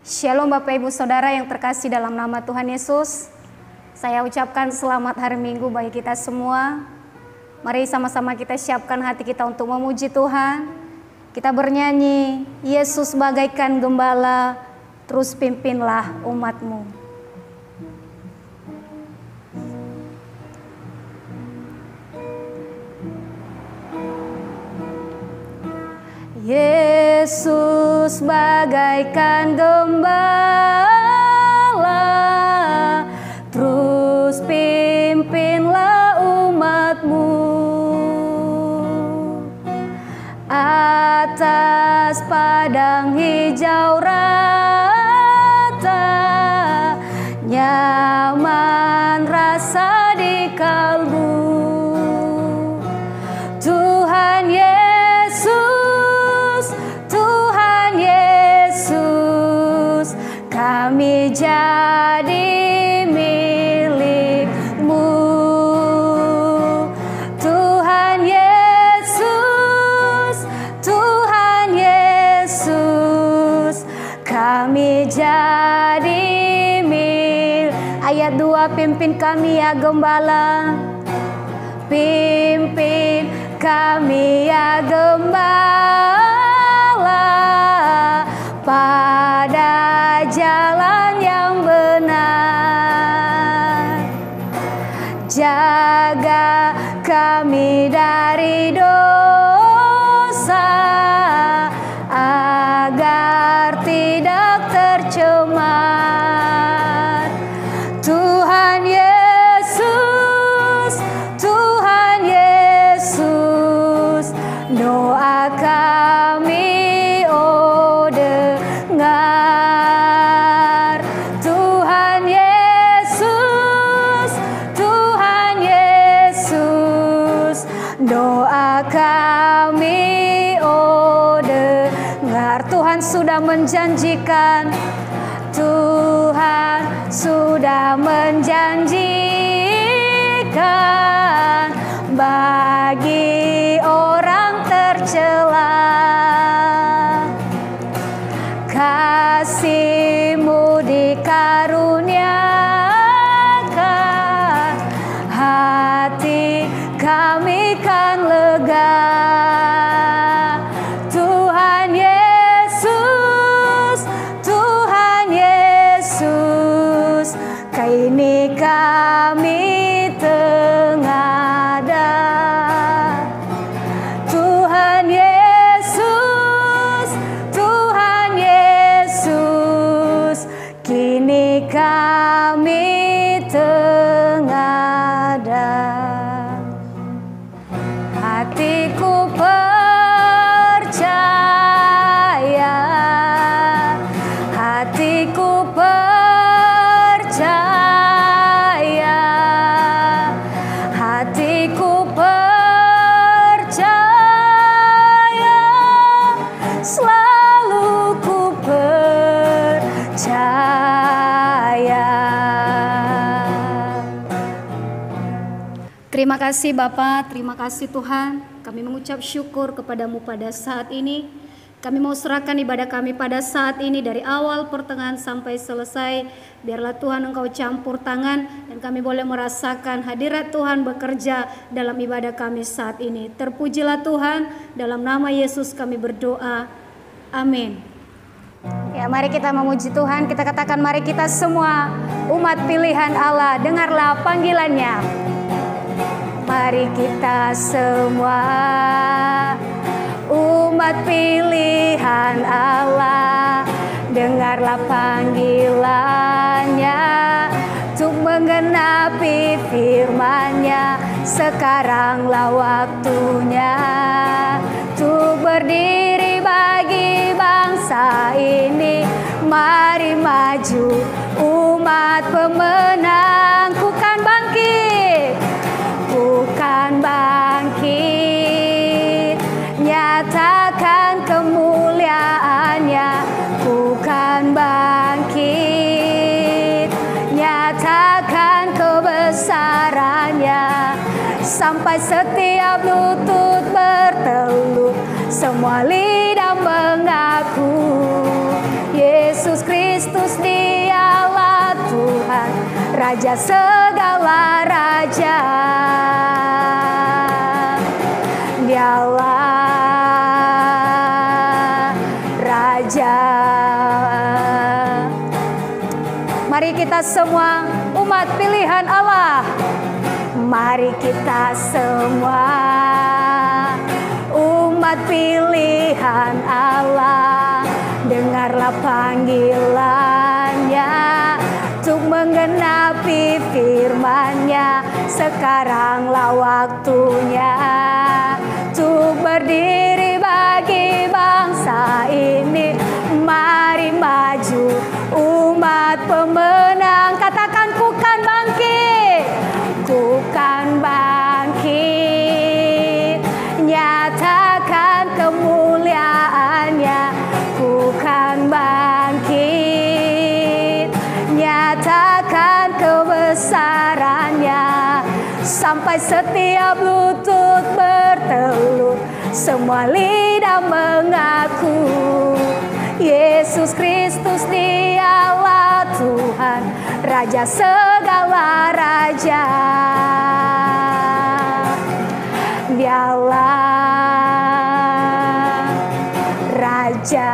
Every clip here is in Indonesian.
Shalom Bapak Ibu Saudara yang terkasih dalam nama Tuhan Yesus. Saya ucapkan selamat hari Minggu bagi kita semua. Mari sama-sama kita siapkan hati kita untuk memuji Tuhan. Kita bernyanyi, Yesus bagaikan gembala, terus pimpinlah umat-Mu. Yesus bagaikan gembala, terus pimpinlah umat-Mu atas padang hijau rata, nyaman rasa di kalbu. Tuhan Yesus, Tuhan Yesus, kami jadi milik-Mu. Tuhan Yesus, Tuhan Yesus, kami jadi milik. Ayat 2, pimpin kami ya Gembala, pimpin kami ya Gembala pada jalan yang benar. Jaga kami dari dosa agar tidak tercemar. Tuhan Yesus, Tuhan Yesus, doa kami oh dengar. Tuhan Yesus, Tuhan Yesus, doa kami oh dengar. Tuhan sudah menjanjikan, Tuhan sudah menjanjikan bagi orang tercela, kasih-Mu dikaruniakan, hati kami kan lega. Tuhan Yesus, Tuhan Yesus, kini kami tengadah. Tuhan Yesus, Tuhan Yesus, kini kami tengadah. Hatiku percaya, hatiku percaya, hatiku percaya, selalu ku percaya. Terima kasih Bapa, terima kasih Tuhan. Kami mengucap syukur kepadamu pada saat ini. Kami mau serahkan ibadah kami pada saat ini dari awal, pertengahan sampai selesai. Biarlah Tuhan Engkau campur tangan dan kami boleh merasakan hadirat Tuhan bekerja dalam ibadah kami saat ini. Terpujilah Tuhan, dalam nama Yesus kami berdoa. Amin. Ya, mari kita memuji Tuhan. Kita katakan, mari kita semua umat pilihan Allah, dengarlah panggilannya. Mari kita semua umat pilihan Allah, dengarlah panggilannya untuk menggenapi firman-Nya. Sekaranglah waktunya untuk berdiri bagi bangsa ini. Mari maju umat pemenang, bukan bangkit, bukan bangkit, nyatakan kemuliaannya, bukan bangkit, nyatakan kebesarannya, sampai setiap lutut bertelut, semua lidah mengaku Yesus Kristus Kristus, Dialah Tuhan, Raja segala raja. Dialah Raja. Mari kita semua umat pilihan Allah, mari kita semua umat pilihan Allah, dengarlah panggilannya untuk menggenapi firman-Nya. Sekaranglah waktunya untuk berdiri bagi bangsa ini. Mari maju umat pemenang. Katakan, ku kan bangkit, ku kan bangkit, nyatakan kemuliaannya. Ku kan bangkit, nyatakan kebesarannya. Sampai setiap lutut bertelut, semua lidah mengaku Yesus Kristus, Dialah Tuhan, Raja segala raja. Dialah Raja.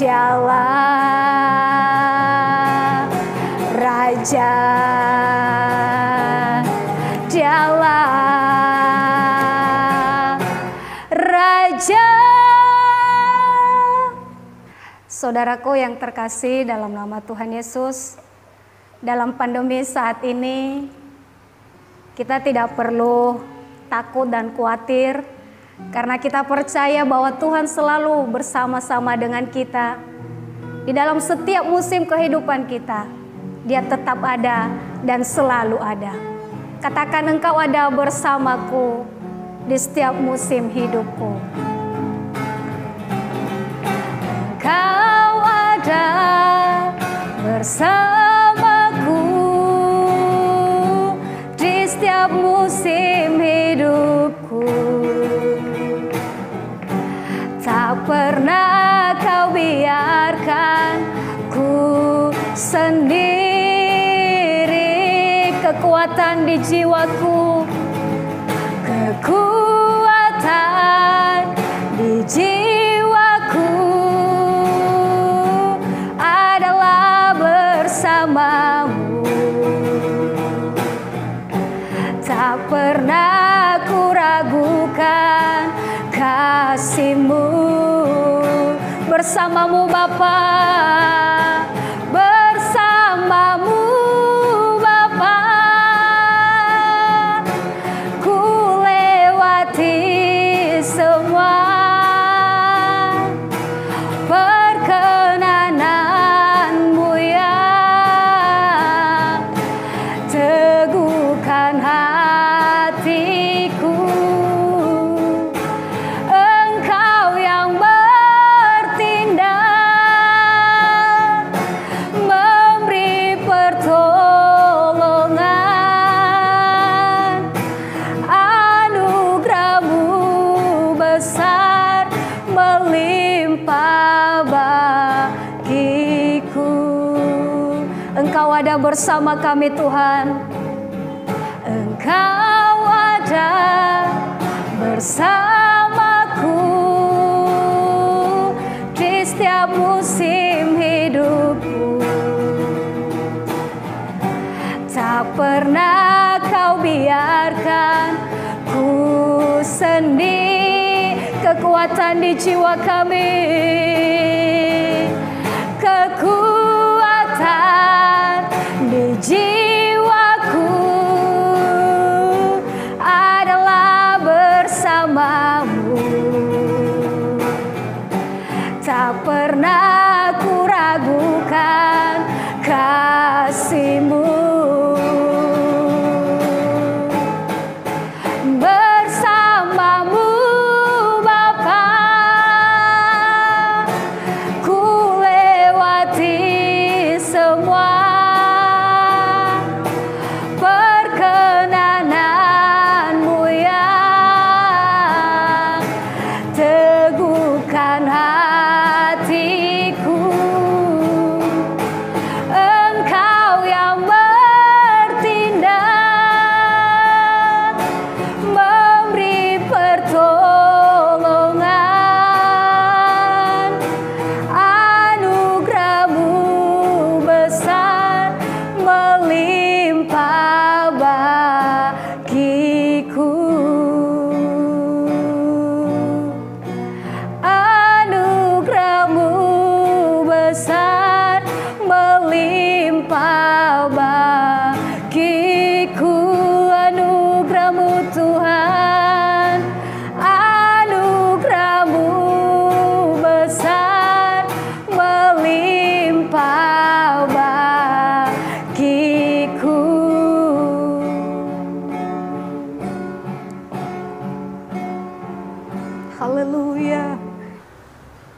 Dialah Raja. Dialah Raja. Saudaraku yang terkasih dalam nama Tuhan Yesus, dalam pandemi saat ini kita tidak perlu takut dan khawatir, karena kita percaya bahwa Tuhan selalu bersama-sama dengan kita. Di dalam setiap musim kehidupan kita, Dia tetap ada dan selalu ada. Katakan, Engkau ada bersamaku di setiap musim hidupku. Engkau ada bersamaku di setiap musim hidupku. Tak pernah Kau biarkan ku sendiri. Kekuatan di jiwaku, kekuatan di jiwaku adalah bersamamu. Tak pernah ku ragukan kasih-Mu. Bersamamu Bapa, bersamamu Bapa, ku lewati semua perkenanan-Mu ya. Teguhkan hatiku, Engkau yang bertindak, memberi pertolongan. Anugerah-Mu besar melimpah bagiku. Engkau ada bersama kami Tuhan. Engkau ada bersamaku di setiap musim hidupku. Tak pernah Kau biarkan ku sendiri. Kekuatan di jiwa kami, kekuatan di jiwaku adalah bersamamu. Tak pernah ku ragukan kasih-Mu. Bersamamu Bapa, ku lewati semua perkenanan-Mu ya. Teguhkan hati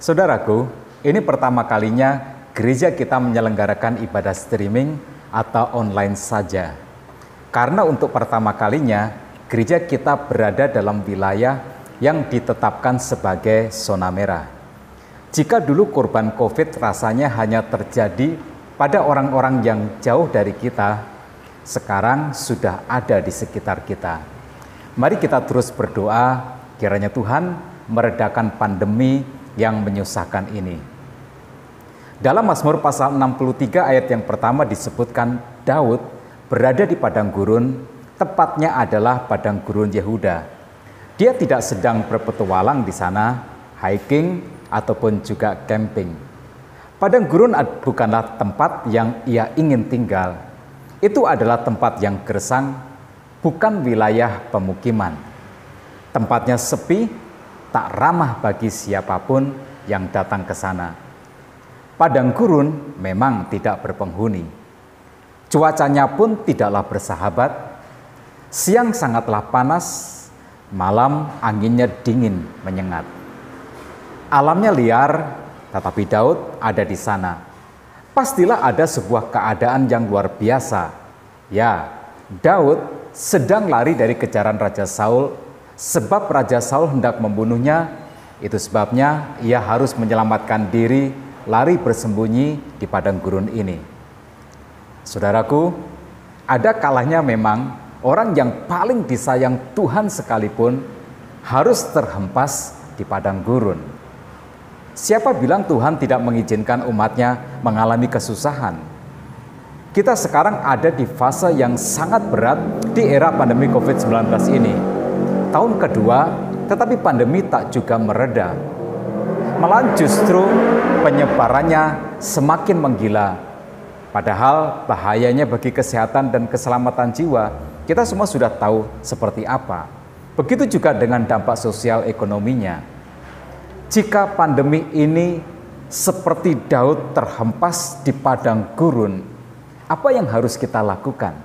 Saudaraku, ini pertama kalinya gereja kita menyelenggarakan ibadah streaming atau online saja. Karena untuk pertama kalinya gereja kita berada dalam wilayah yang ditetapkan sebagai zona merah. Jika dulu korban COVID rasanya hanya terjadi pada orang-orang yang jauh dari kita, sekarang sudah ada di sekitar kita. Mari kita terus berdoa, kiranya Tuhan meredakan pandemi yang menyusahkan ini. Dalam Mazmur pasal 63 ayat yang pertama disebutkan Daud berada di padang gurun, tepatnya adalah padang gurun Yehuda. Dia tidak sedang berpetualang di sana, hiking ataupun juga camping. Padang gurun bukanlah tempat yang ia ingin tinggal. Itu adalah tempat yang gersang, bukan wilayah pemukiman. Tempatnya sepi, tak ramah bagi siapapun yang datang ke sana. Padang gurun memang tidak berpenghuni. Cuacanya pun tidaklah bersahabat. Siang sangatlah panas, malam anginnya dingin menyengat. Alamnya liar, tetapi Daud ada di sana. Pastilah ada sebuah keadaan yang luar biasa. Ya, Daud sedang lari dari kejaran Raja Saul, sebab Raja Saul hendak membunuhnya. Itu sebabnya ia harus menyelamatkan diri, lari bersembunyi di padang gurun ini. Saudaraku, ada kalanya memang orang yang paling disayang Tuhan sekalipun harus terhempas di padang gurun. Siapa bilang Tuhan tidak mengizinkan umatnya mengalami kesusahan? Kita sekarang ada di fase yang sangat berat di era pandemi COVID-19 ini. Tahun kedua, tetapi pandemi tak juga mereda. Malah justru penyebarannya semakin menggila. Padahal bahayanya bagi kesehatan dan keselamatan jiwa, kita semua sudah tahu seperti apa. Begitu juga dengan dampak sosial ekonominya. Jika pandemi ini seperti Daud terhempas di padang gurun, apa yang harus kita lakukan?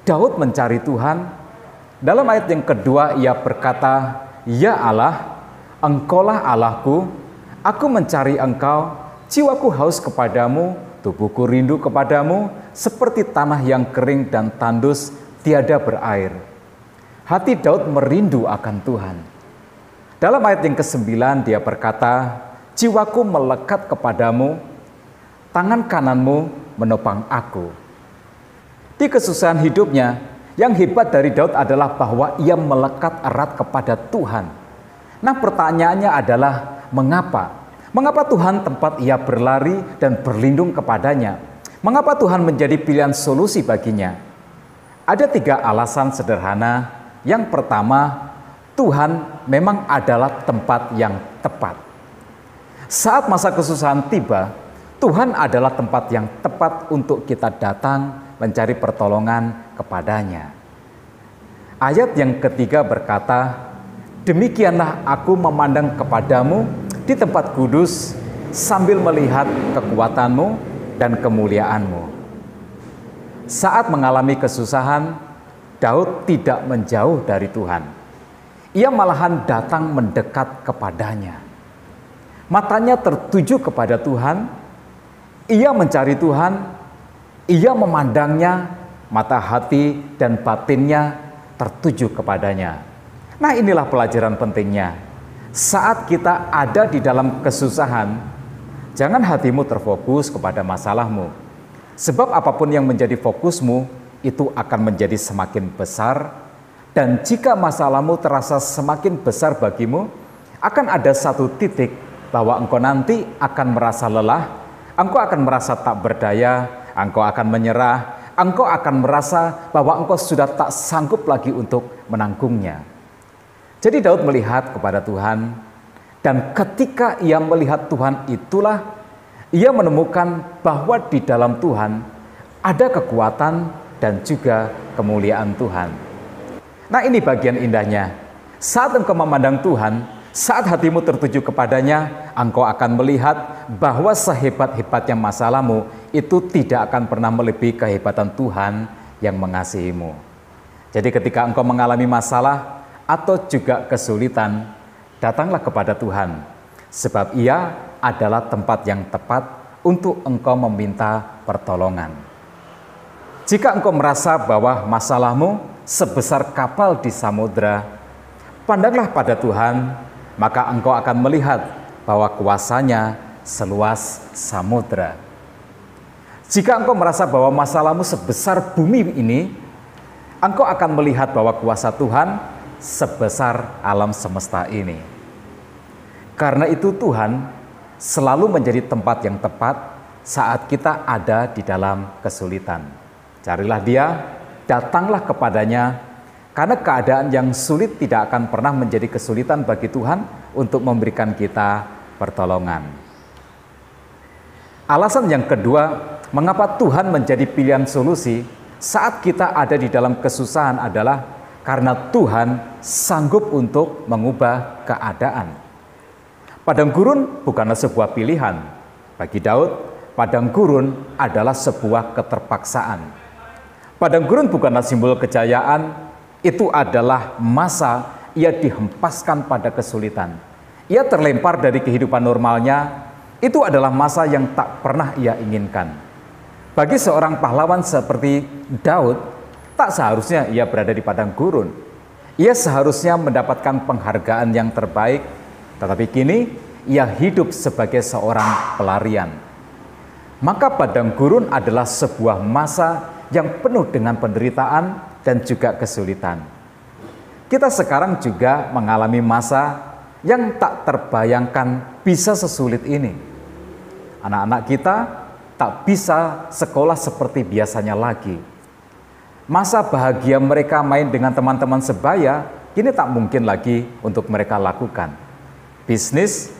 Daud mencari Tuhan. Dalam ayat yang kedua ia berkata, "Ya Allah, Engkaulah Allahku, aku mencari Engkau, jiwaku haus kepadamu, tubuhku rindu kepadamu, seperti tanah yang kering dan tandus tiada berair." Hati Daud merindu akan Tuhan. Dalam ayat yang ke-9 dia berkata, "Jiwaku melekat kepadamu, tangan kananmu menopang aku." Di kesusahan hidupnya, yang hebat dari Daud adalah bahwa ia melekat erat kepada Tuhan. Nah, pertanyaannya adalah mengapa? Mengapa Tuhan tempat ia berlari dan berlindung kepadanya? Mengapa Tuhan menjadi pilihan solusi baginya? Ada 3 alasan sederhana. Yang pertama, Tuhan memang adalah tempat yang tepat. Saat masa kesusahan tiba, Tuhan adalah tempat yang tepat untuk kita datang mencari pertolongan kepadanya. Ayat yang ketiga berkata, "Demikianlah aku memandang kepadamu di tempat kudus sambil melihat kekuatanmu dan kemuliaanmu." Saat mengalami kesusahan, Daud tidak menjauh dari Tuhan. Ia malahan datang mendekat kepadanya. Matanya tertuju kepada Tuhan, ia mencari Tuhan, ia memandangnya, mata hati dan batinnya tertuju kepadanya. Nah, inilah pelajaran pentingnya. Saat kita ada di dalam kesusahan, jangan hatimu terfokus kepada masalahmu. Sebab apapun yang menjadi fokusmu, itu akan menjadi semakin besar. Dan jika masalahmu terasa semakin besar bagimu, akan ada satu titik bahwa engkau nanti akan merasa lelah, engkau akan merasa tak berdaya, engkau akan menyerah, engkau akan merasa bahwa engkau sudah tak sanggup lagi untuk menanggungnya. Jadi Daud melihat kepada Tuhan, dan ketika ia melihat Tuhan itulah, ia menemukan bahwa di dalam Tuhan ada kekuatan dan juga kemuliaan Tuhan. Nah, ini bagian indahnya. Saat engkau memandang Tuhan, saat hatimu tertuju kepadanya, engkau akan melihat bahwa sehebat-hebatnya masalahmu itu tidak akan pernah melebihi kehebatan Tuhan yang mengasihimu. Jadi ketika engkau mengalami masalah atau juga kesulitan, datanglah kepada Tuhan. sebab Ia adalah tempat yang tepat untuk engkau meminta pertolongan. Jika engkau merasa bahwa masalahmu sebesar kapal di samudera, pandanglah pada Tuhan, maka engkau akan melihat bahwa kuasa-Nya seluas samudera. Jika engkau merasa bahwa masalahmu sebesar bumi ini, engkau akan melihat bahwa kuasa Tuhan sebesar alam semesta ini. Karena itu Tuhan selalu menjadi tempat yang tepat saat kita ada di dalam kesulitan. Carilah Dia, datanglah kepadanya, karena keadaan yang sulit tidak akan pernah menjadi kesulitan bagi Tuhan untuk memberikan kita pertolongan. Alasan yang kedua, mengapa Tuhan menjadi pilihan solusi saat kita ada di dalam kesusahan adalah karena Tuhan sanggup untuk mengubah keadaan. Padang gurun bukanlah sebuah pilihan. Bagi Daud, padang gurun adalah sebuah keterpaksaan. Padang gurun bukanlah simbol kejayaan, itu adalah masa ia dihempaskan pada kesulitan. Ia terlempar dari kehidupan normalnya, itu adalah masa yang tak pernah ia inginkan. Bagi seorang pahlawan seperti Daud, tak seharusnya ia berada di padang gurun. Ia seharusnya mendapatkan penghargaan yang terbaik, tetapi kini ia hidup sebagai seorang pelarian. Maka padang gurun adalah sebuah masa yang penuh dengan penderitaan dan juga kesulitan. Kita sekarang juga mengalami masa yang tak terbayangkan bisa sesulit ini. Anak-anak kita tak bisa sekolah seperti biasanya lagi. Masa bahagia mereka main dengan teman-teman sebaya kini tak mungkin lagi untuk mereka lakukan. Bisnis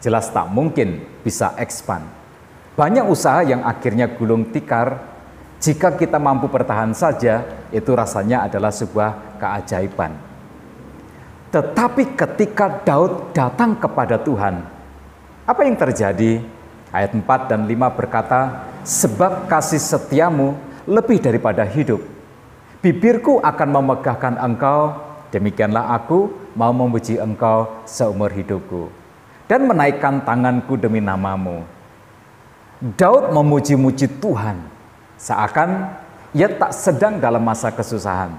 jelas tak mungkin bisa expand. Banyak usaha yang akhirnya gulung tikar. Jika kita mampu bertahan saja, itu rasanya adalah sebuah keajaiban. Tetapi ketika Daud datang kepada Tuhan, apa yang terjadi? Ayat 4 dan 5 berkata, sebab kasih setiamu lebih daripada hidup. Bibirku akan memegahkan engkau, demikianlah aku mau memuji engkau seumur hidupku dan menaikkan tanganku demi namamu. Daud memuji-muji Tuhan seakan ia tak sedang dalam masa kesusahan.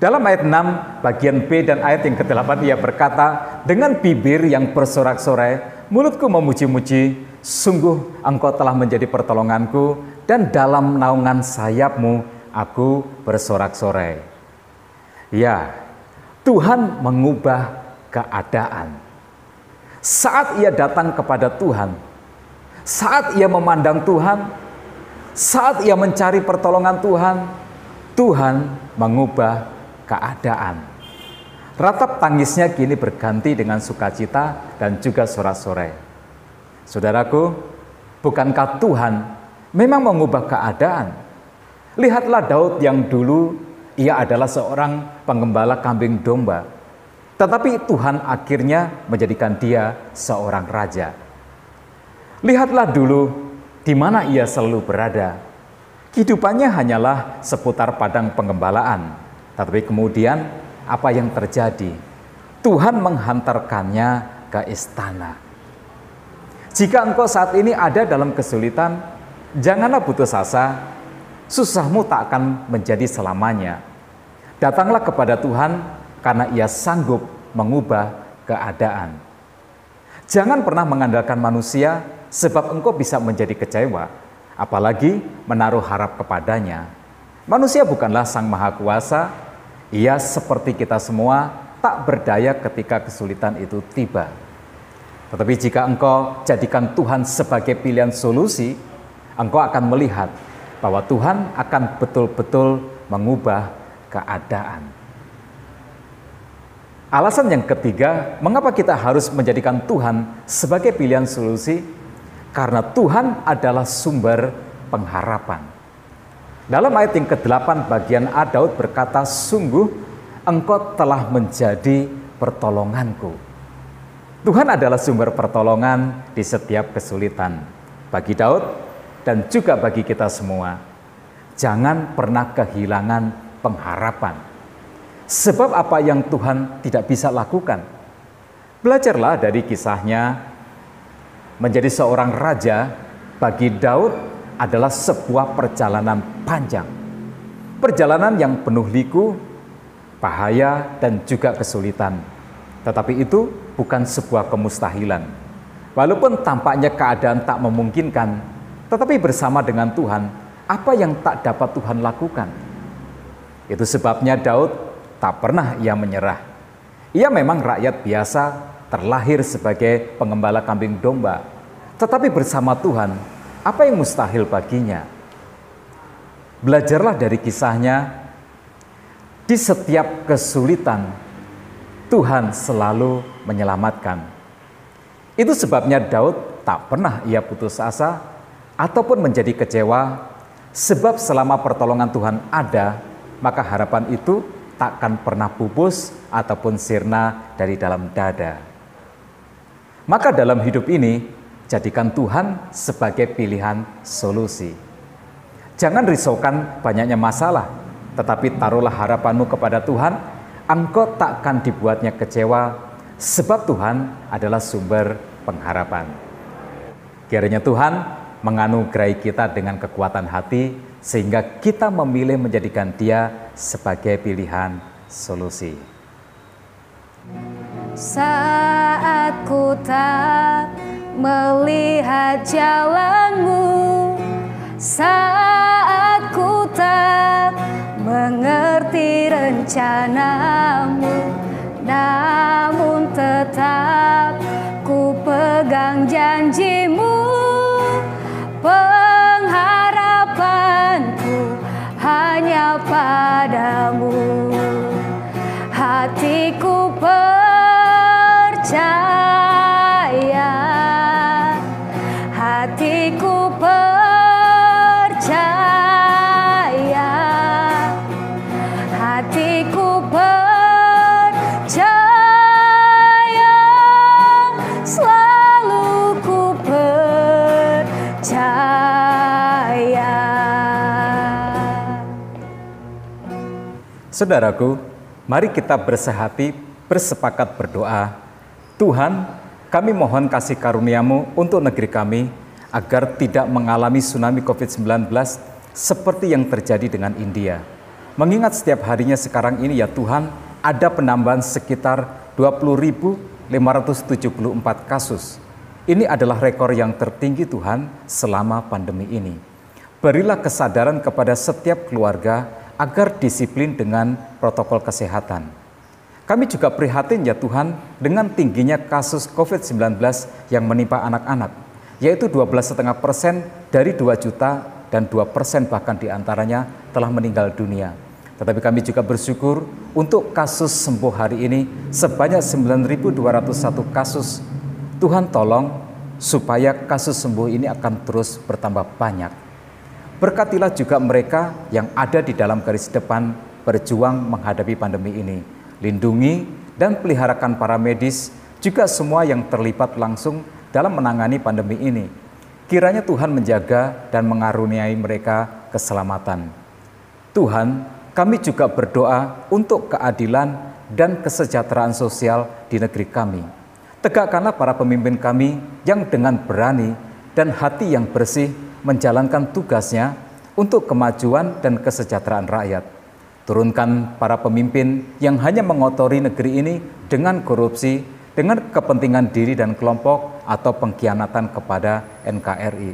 Dalam ayat 6 bagian B dan ayat yang ke-8 ia berkata, dengan bibir yang bersorak-sorai mulutku memuji-muji, sungguh engkau telah menjadi pertolonganku dan dalam naungan sayapmu aku bersorak-sorai. Ya, Tuhan mengubah keadaan. Saat ia datang kepada Tuhan, saat ia memandang Tuhan, saat ia mencari pertolongan Tuhan, Tuhan mengubah keadaan. Ratap tangisnya kini berganti dengan sukacita dan juga sorak-sorai. Saudaraku, bukankah Tuhan memang mengubah keadaan? Lihatlah Daud yang dulu ia adalah seorang penggembala kambing domba. Tetapi Tuhan akhirnya menjadikan dia seorang raja. Lihatlah dulu di mana ia selalu berada. Kehidupannya hanyalah seputar padang penggembalaan. Tetapi kemudian apa yang terjadi? Tuhan menghantarkannya ke istana. Jika engkau saat ini ada dalam kesulitan, janganlah putus asa. Susahmu tak akan menjadi selamanya. Datanglah kepada Tuhan karena Ia sanggup mengubah keadaan. Jangan pernah mengandalkan manusia sebab engkau bisa menjadi kecewa, apalagi menaruh harap kepadanya. Manusia bukanlah Sang Maha Kuasa, Ia seperti kita semua tak berdaya ketika kesulitan itu tiba. Tetapi jika engkau jadikan Tuhan sebagai pilihan solusi, engkau akan melihat bahwa Tuhan akan betul-betul mengubah keadaan. Alasan yang ketiga, mengapa kita harus menjadikan Tuhan sebagai pilihan solusi? Karena Tuhan adalah sumber pengharapan. Dalam ayat yang ke-8 bagian A, Daud berkata, sungguh engkau telah menjadi pertolonganku. Tuhan adalah sumber pertolongan di setiap kesulitan. Bagi Daud dan juga bagi kita semua, jangan pernah kehilangan pengharapan. Sebab apa yang Tuhan tidak bisa lakukan? Belajarlah dari kisahnya. Menjadi seorang raja bagi Daud adalah sebuah perjalanan panjang. Perjalanan yang penuh liku, bahaya, dan juga kesulitan. Tetapi itu bukan sebuah kemustahilan. Walaupun tampaknya keadaan tak memungkinkan, tetapi bersama dengan Tuhan, apa yang tak dapat Tuhan lakukan? Itu sebabnya Daud tak pernah ia menyerah. Ia memang rakyat biasa, terlahir sebagai pengembala kambing domba. Tetapi bersama Tuhan, apa yang mustahil baginya? Belajarlah dari kisahnya. Di setiap kesulitan, Tuhan selalu menyelamatkan. Itu sebabnya Daud tak pernah ia putus asa ataupun menjadi kecewa, sebab selama pertolongan Tuhan ada, maka harapan itu takkan pernah pupus ataupun sirna dari dalam dada. Maka dalam hidup ini, jadikan Tuhan sebagai pilihan solusi. Jangan risaukan banyaknya masalah, tetapi taruhlah harapanmu kepada Tuhan. Engkau takkan dibuatnya kecewa, sebab Tuhan adalah sumber pengharapan. Kiranya Tuhan menganugerahi kita dengan kekuatan hati, sehingga kita memilih menjadikan Dia sebagai pilihan solusi. Saat ku tak melihat jalanmu, saat ku tak mengerti rencanamu, namun tetap ku pegang janjimu. Pengharapanku hanya padamu. Hatiku percaya, hatiku percaya, hatiku percaya, selalu ku percaya. Saudaraku, mari kita bersehati, bersepakat berdoa. Tuhan, kami mohon kasih karunia-Mu untuk negeri kami, agar tidak mengalami tsunami COVID-19 seperti yang terjadi dengan India. Mengingat setiap harinya sekarang ini ya Tuhan, ada penambahan sekitar 20.574 kasus. Ini adalah rekor yang tertinggi Tuhan selama pandemi ini. Berilah kesadaran kepada setiap keluarga agar disiplin dengan protokol kesehatan. Kami juga prihatin ya Tuhan dengan tingginya kasus COVID-19 yang menimpa anak-anak, yaitu 12,5% dari 2 juta dan 2% bahkan diantaranya telah meninggal dunia. Tetapi kami juga bersyukur untuk kasus sembuh hari ini sebanyak 9.201 kasus. Tuhan tolong supaya kasus sembuh ini akan terus bertambah banyak. Berkatilah juga mereka yang ada di dalam garis depan berjuang menghadapi pandemi ini. Lindungi dan peliharakan para medis, juga semua yang terlibat langsung dalam menangani pandemi ini. Kiranya Tuhan menjaga dan mengaruniai mereka keselamatan. Tuhan, kami juga berdoa untuk keadilan dan kesejahteraan sosial di negeri kami. Tegakkanlah para pemimpin kami yang dengan berani dan hati yang bersih menjalankan tugasnya untuk kemajuan dan kesejahteraan rakyat. Turunkan para pemimpin yang hanya mengotori negeri ini dengan korupsi, dengan kepentingan diri dan kelompok atau pengkhianatan kepada NKRI.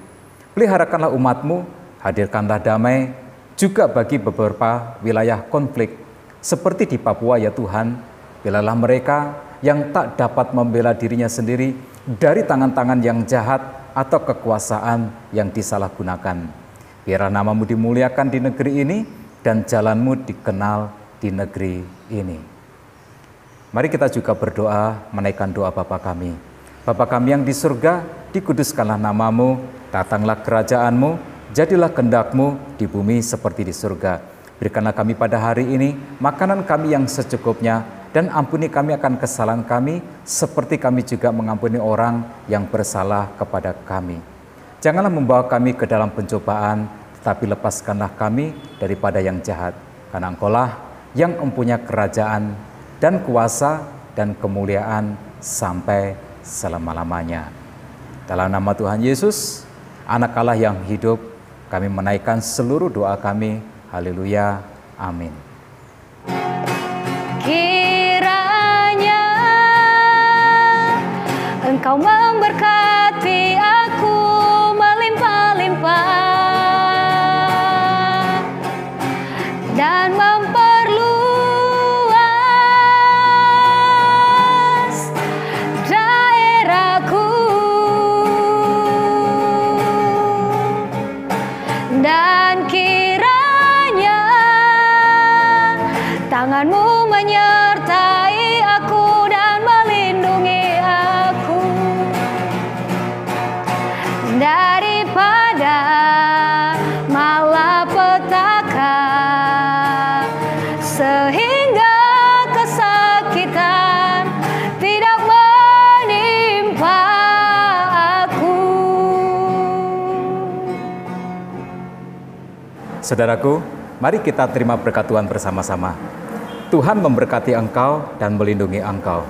Peliharakanlah umat-Mu, hadirkanlah damai juga bagi beberapa wilayah konflik seperti di Papua ya Tuhan. Belalah mereka yang tak dapat membela dirinya sendiri dari tangan-tangan yang jahat atau kekuasaan yang disalahgunakan. Biarlah nama-Mu dimuliakan di negeri ini dan jalan-Mu dikenal di negeri ini. Mari kita juga berdoa menaikkan doa Bapa kami. Bapa kami yang di surga, dikuduskanlah nama-Mu, datanglah kerajaan-Mu, jadilah kehendak-Mu di bumi seperti di surga. Berikanlah kami pada hari ini makanan kami yang secukupnya, dan ampuni kami akan kesalahan kami, seperti kami juga mengampuni orang yang bersalah kepada kami. Janganlah membawa kami ke dalam pencobaan, tetapi lepaskanlah kami daripada yang jahat. Karena Engkau-lah yang mempunyai kerajaan dan kuasa dan kemuliaan sampai selama-lamanya. Dalam nama Tuhan Yesus, Anak Allah yang hidup, kami menaikkan seluruh doa kami. Haleluya. Amin. Kiranya Engkau memberkati aku melimpah-limpah dan memperluas daerahku, dan kiranya tangan-Mu menyertai aku dan melindungi aku daripada malapetaka, sehingga kesakitan tidak menimpa aku. Saudaraku, mari kita terima berkat Tuhan bersama-sama. Tuhan memberkati engkau dan melindungi engkau.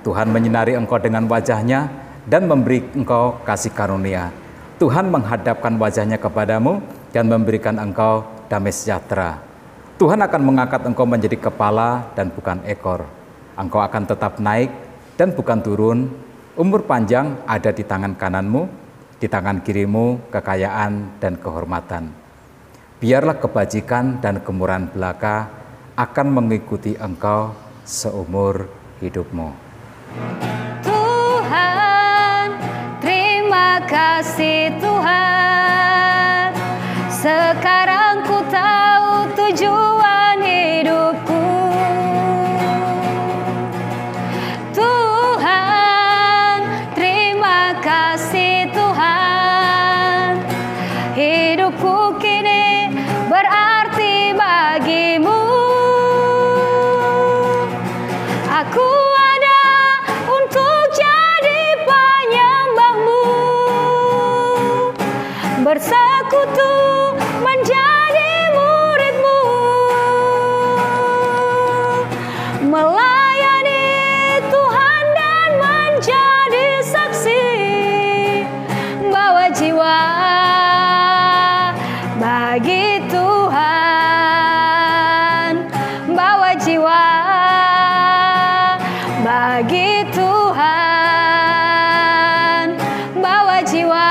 Tuhan menyinari engkau dengan wajah-Nya dan memberi engkau kasih karunia. Tuhan menghadapkan wajah-Nya kepadamu dan memberikan engkau damai sejahtera. Tuhan akan mengangkat engkau menjadi kepala dan bukan ekor. Engkau akan tetap naik dan bukan turun. Umur panjang ada di tangan kananmu, di tangan kirimu kekayaan dan kehormatan. Biarlah kebajikan dan kemurahan belaka akan mengikuti engkau seumur hidupmu. Tuhan, terima kasih Tuhan. Sekarang ku tahu tujuan hidupku. Tuhan, terima kasih Tuhan. Hidupku kini berarti bagimu. Aku ada untuk jadi penyembah-Mu, bersekutu menjadi murid-Mu, melayani Tuhan dan menjadi saksi, bawa jiwa bagi Tuhan, bawa jiwa bagi Tuhan, bawa jiwa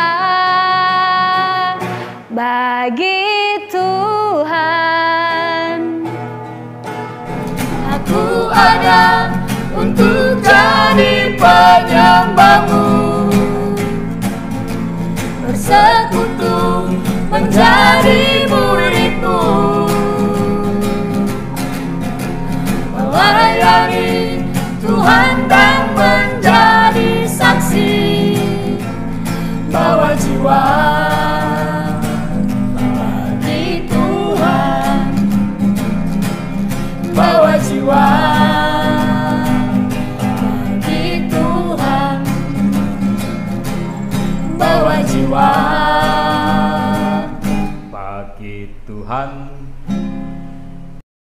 bagi Tuhan. Aku ada untuk jadi penyembah-Mu, bersekutu menjadi murid-Mu, melayani Tuhan dan menjadi saksi, bawa jiwa bagi Tuhan, bawa jiwa bagi Tuhan, bawa jiwa Bagi Tuhan